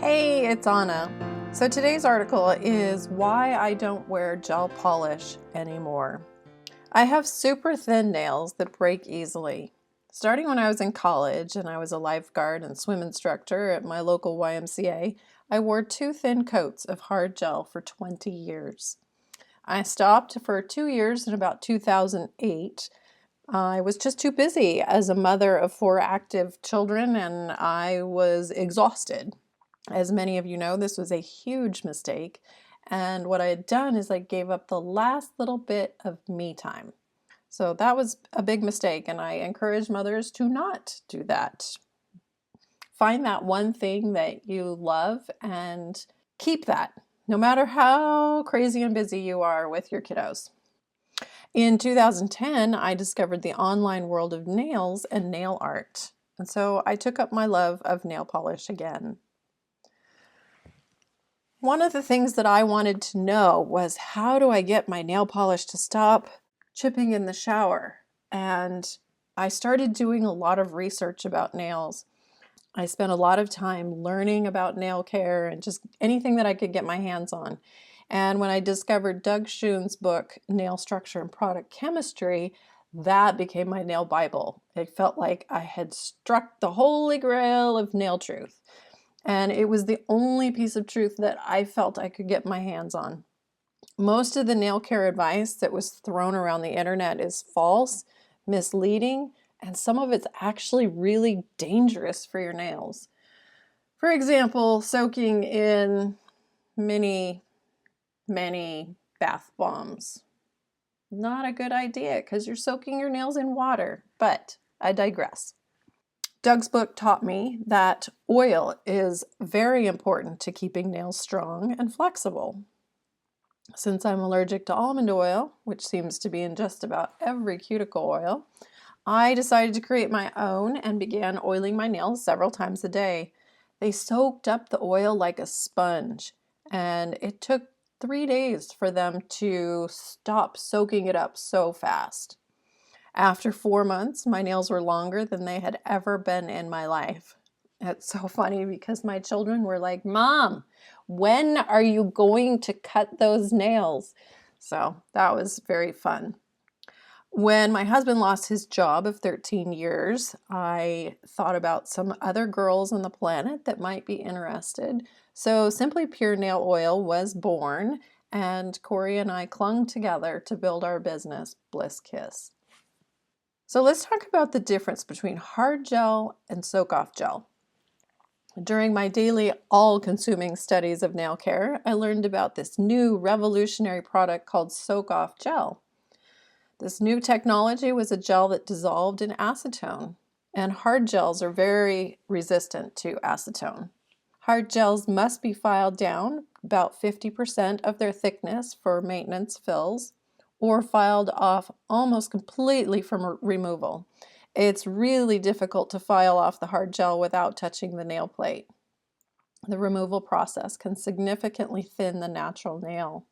Hey, it's Anna. So today's article is why I don't wear gel polish anymore. I have super thin nails that break easily. Starting when I was in college and I was a lifeguard and swim instructor at my local YMCA, I wore two thin coats of hard gel for 20 years. I stopped for 2 years in about 2008. I was just too busy as a mother of 4 active children and I was exhausted. As many of you know, this was a huge mistake. And what I had done is I gave up the last little bit of me time. So that was a big mistake, and I encourage mothers to not do that. Find that one thing that you love and keep that, no matter how crazy and busy you are with your kiddos. In 2010, I discovered the online world of nails and nail art. And so I took up my love of nail polish again. One of the things that I wanted to know was, how do I get my nail polish to stop chipping in the shower? And I started doing a lot of research about nails. I spent a lot of time learning about nail care and just anything that I could get my hands on. And when I discovered Doug Schoon's book, Nail Structure and Product Chemistry, that became my nail Bible. It felt like I had struck the holy grail of nail truth. And it was the only piece of truth that I felt I could get my hands on. Most of the nail care advice that was thrown around the internet is false, misleading, and some of it's actually really dangerous for your nails. For example, soaking in many bath bombs. Not a good idea because you're soaking your nails in water, but I digress. Doug's book taught me that oil is very important to keeping nails strong and flexible. Since I'm allergic to almond oil, which seems to be in just about every cuticle oil, I decided to create my own and began oiling my nails several times a day. They soaked up the oil like a sponge, and it took 3 days for them to stop soaking it up so fast. After 4 months, my nails were longer than they had ever been in my life. It's so funny because my children were like, "Mom, when are you going to cut those nails?" So that was very fun. When my husband lost his job of 13 years, I thought about some other girls on the planet that might be interested. So Simply Pure Nail Oil was born, and Corey and I clung together to build our business, Bliss Kiss. So let's talk about the difference between hard gel and soak-off gel. During my daily all-consuming studies of nail care, I learned about this new revolutionary product called soak-off gel. This new technology was a gel that dissolved in acetone, and hard gels are very resistant to acetone. Hard gels must be filed down about 50% of their thickness for maintenance fills, or filed off almost completely from removal. It's really difficult to file off the hard gel without touching the nail plate. The removal process can significantly thin the natural nail.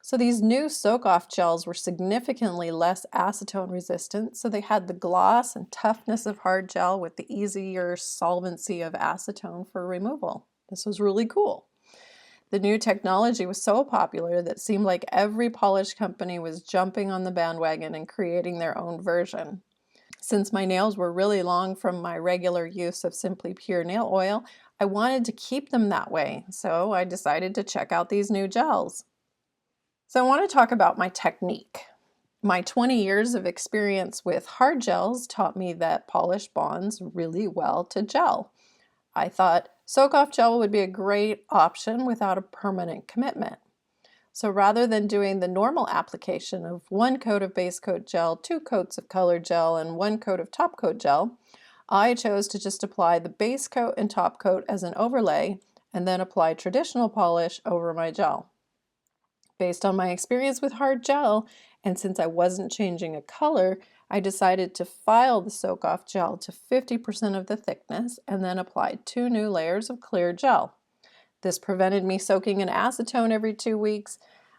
So these new soak-off gels were significantly less acetone resistant, so they had the gloss and toughness of hard gel with the easier solvency of acetone for removal. This was really cool. The new technology was so popular that it seemed like every polish company was jumping on the bandwagon and creating their own version. Since my nails were really long from my regular use of Simply Pure nail oil, I wanted to keep them that way, so I decided to check out these new gels. So I want to talk about my technique. My 20 years of experience with hard gels taught me that polish bonds really well to gel. I thought soak-off gel would be a great option without a permanent commitment. So rather than doing the normal application of 1 coat of base coat gel, 2 coats of color gel, and 1 coat of top coat gel, I chose to just apply the base coat and top coat as an overlay and then apply traditional polish over my gel. Based on my experience with hard gel, and since I wasn't changing a color, I decided to file the soak-off gel to 50% of the thickness and then applied 2 new layers of clear gel. This prevented me soaking in acetone every 2 weeks.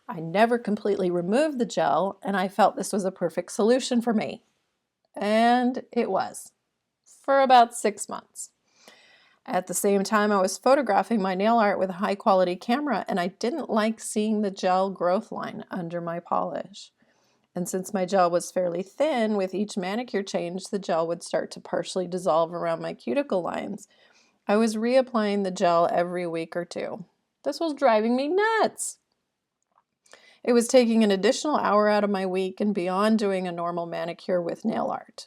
I never completely removed the gel, and I felt this was a perfect solution for me. And it was, for about 6 months. At the same time, I was photographing my nail art with a high quality camera, and I didn't like seeing the gel growth line under my polish. And since my gel was fairly thin, with each manicure change, the gel would start to partially dissolve around my cuticle lines. I was reapplying the gel every week or two. This was driving me nuts. It was taking an additional hour out of my week and beyond doing a normal manicure with nail art.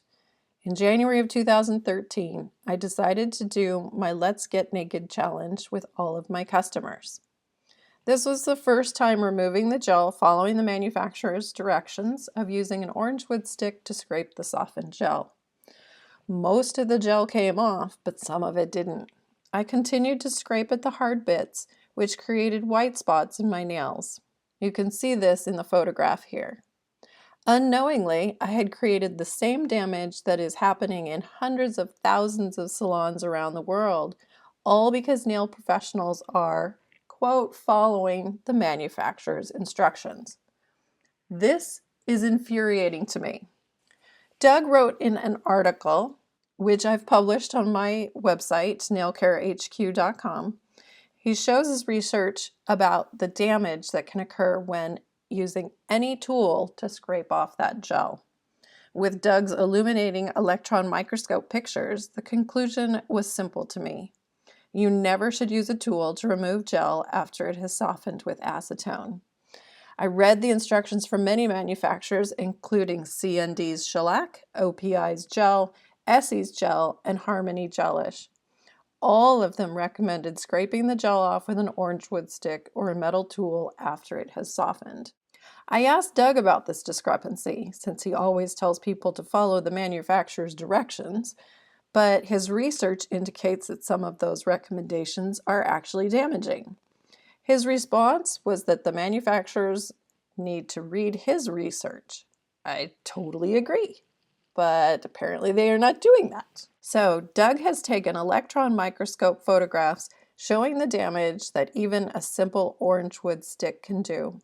In January of 2013, I decided to do my Let's Get Naked challenge with all of my customers. This was the first time removing the gel following the manufacturer's directions of using an orange wood stick to scrape the softened gel. Most of the gel came off, but some of it didn't. I continued to scrape at the hard bits, which created white spots in my nails. You can see this in the photograph here. Unknowingly, I had created the same damage that is happening in hundreds of thousands of salons around the world, all because nail professionals are, quote, following the manufacturer's instructions. This is infuriating to me. Doug wrote in an article, which I've published on my website, nailcarehq.com. He shows his research about the damage that can occur when using any tool to scrape off that gel. With Doug's illuminating electron microscope pictures, the conclusion was simple to me. You never should use a tool to remove gel after it has softened with acetone. I read the instructions from many manufacturers, including CND's shellac, OPI's gel, Essie's gel, and Harmony Gelish. All of them recommended scraping the gel off with an orange wood stick or a metal tool after it has softened. I asked Doug about this discrepancy, since he always tells people to follow the manufacturer's directions, but his research indicates that some of those recommendations are actually damaging. His response was that the manufacturers need to read his research. I totally agree, but apparently they are not doing that. So Doug has taken electron microscope photographs showing the damage that even a simple orange wood stick can do.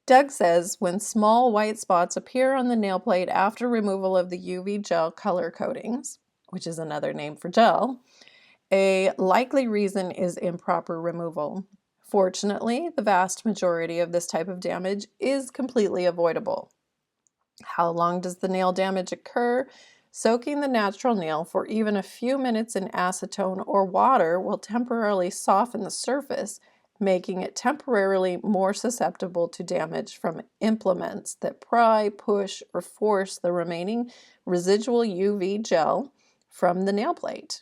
Doug says when small white spots appear on the nail plate after removal of the UV gel color coatings, which is another name for gel, a likely reason is improper removal. Fortunately, the vast majority of this type of damage is completely avoidable. How long does the nail damage occur? Soaking the natural nail for even a few minutes in acetone or water will temporarily soften the surface, making it temporarily more susceptible to damage from implements that pry, push, or force the remaining residual UV gel from the nail plate.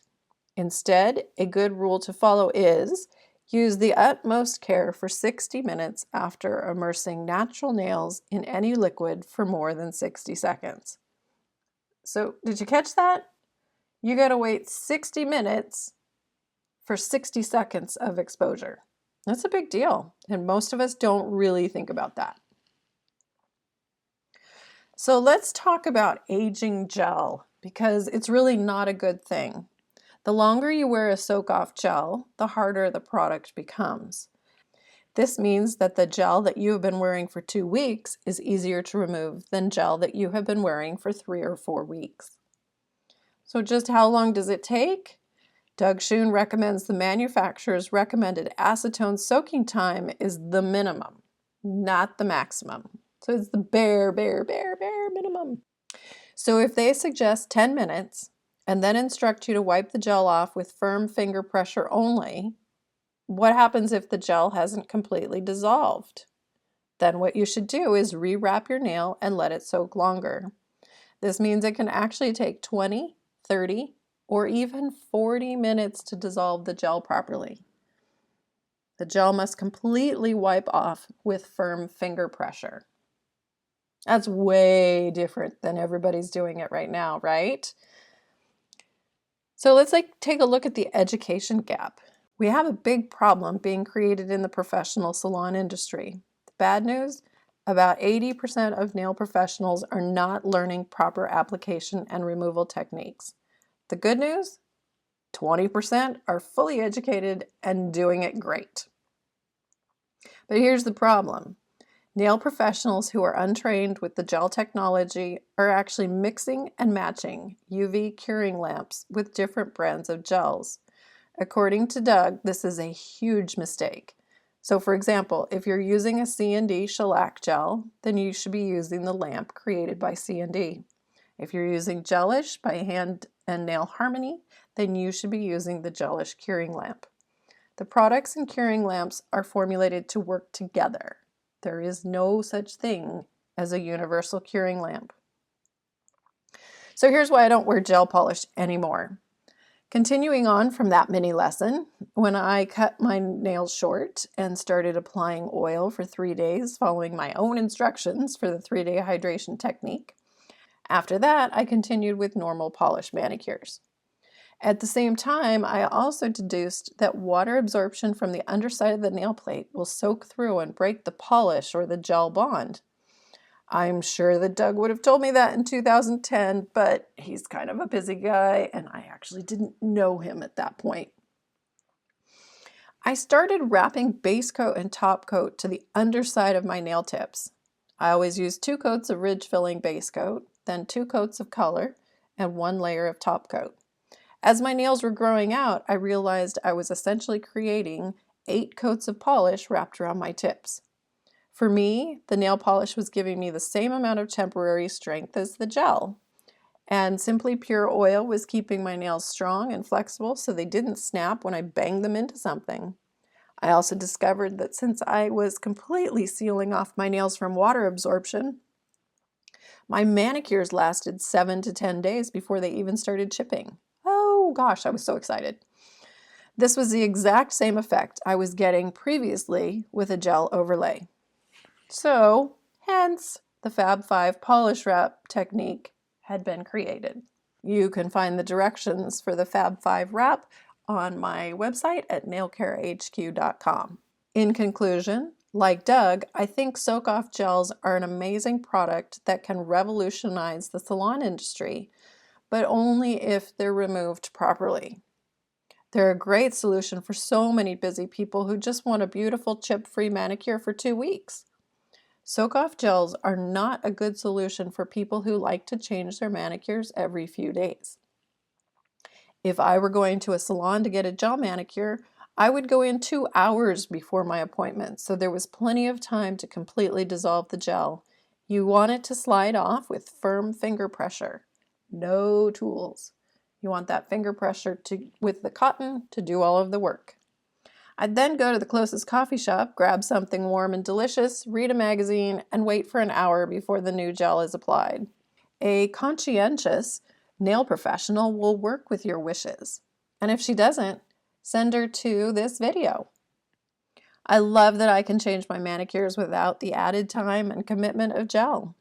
Instead, a good rule to follow is use the utmost care for 60 minutes after immersing natural nails in any liquid for more than 60 seconds. So, did you catch that? You got to wait 60 minutes for 60 seconds of exposure. That's a big deal, and most of us don't really think about that. So let's talk about aging gel, because it's really not a good thing. The longer you wear a soak-off gel, the harder the product becomes. This means that the gel that you have been wearing for 2 weeks is easier to remove than gel that you have been wearing for 3 or 4 weeks. So just how long does it take? Doug Schoon recommends the manufacturer's recommended acetone soaking time is the minimum, not the maximum. So it's the bare minimum. So if they suggest 10 minutes and then instruct you to wipe the gel off with firm finger pressure only, what happens if the gel hasn't completely dissolved? Then what you should do is rewrap your nail and let it soak longer. This means it can actually take 20, 30, or even 40 minutes to dissolve the gel properly. The gel must completely wipe off with firm finger pressure. That's way different than everybody's doing it right now, right? So let's take a look at the education gap. We have a big problem being created in the professional salon industry. The bad news, about 80% of nail professionals are not learning proper application and removal techniques. The good news, 20% are fully educated and doing it great. But here's the problem. Nail professionals who are untrained with the gel technology are actually mixing and matching UV curing lamps with different brands of gels. According to Doug, this is a huge mistake. So for example, if you're using a C&D shellac gel, then you should be using the lamp created by C&D. If you're using Gelish by Hand and Nail Harmony, then you should be using the Gelish curing lamp. The products in curing lamps are formulated to work together. There is no such thing as a universal curing lamp. So here's why I don't wear gel polish anymore. Continuing on from that mini lesson, when I cut my nails short and started applying oil for 3 days, following my own instructions for the 3-day hydration technique, after that, I continued with normal polish manicures. At the same time, I also deduced that water absorption from the underside of the nail plate will soak through and break the polish or the gel bond. I'm sure that Doug would have told me that in 2010, but he's kind of a busy guy, and I actually didn't know him at that point. I started wrapping base coat and top coat to the underside of my nail tips. I always use 2 coats of ridge filling base coat, then 2 coats of color, and 1 layer of top coat. As my nails were growing out, I realized I was essentially creating 8 coats of polish wrapped around my tips. For me, the nail polish was giving me the same amount of temporary strength as the gel, and Simply Pure oil was keeping my nails strong and flexible so they didn't snap when I banged them into something. I also discovered that since I was completely sealing off my nails from water absorption, my manicures lasted 7 to 10 days before they even started chipping. Oh gosh, I was so excited. This was the exact same effect I was getting previously with a gel overlay. So, hence, the Fab 5 polish wrap technique had been created. You can find the directions for the Fab 5 wrap on my website at nailcarehq.com. In conclusion, like Doug, I think soak-off gels are an amazing product that can revolutionize the salon industry, but only if they're removed properly. They're a great solution for so many busy people who just want a beautiful chip-free manicure for 2 weeks. Soak-off gels are not a good solution for people who like to change their manicures every few days. If I were going to a salon to get a gel manicure, I would go in 2 hours before my appointment, so there was plenty of time to completely dissolve the gel. You want it to slide off with firm finger pressure. No tools. You want that finger pressure with the cotton to do all of the work. I'd then go to the closest coffee shop, grab something warm and delicious, read a magazine, and wait for an hour before the new gel is applied. A conscientious nail professional will work with your wishes. And if she doesn't, send her to this video. I love that I can change my manicures without the added time and commitment of gel.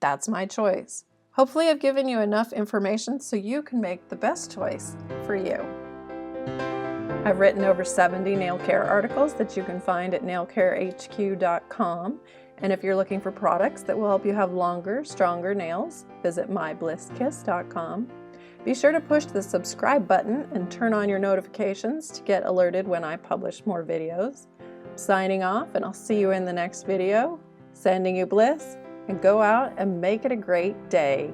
That's my choice. Hopefully I've given you enough information so you can make the best choice for you. I've written over 70 nail care articles that you can find at nailcarehq.com. And if you're looking for products that will help you have longer, stronger nails, visit myblisskiss.com. Be sure to push the subscribe button and turn on your notifications to get alerted when I publish more videos. I'm signing off, and I'll see you in the next video. Sending you bliss, and go out and make it a great day.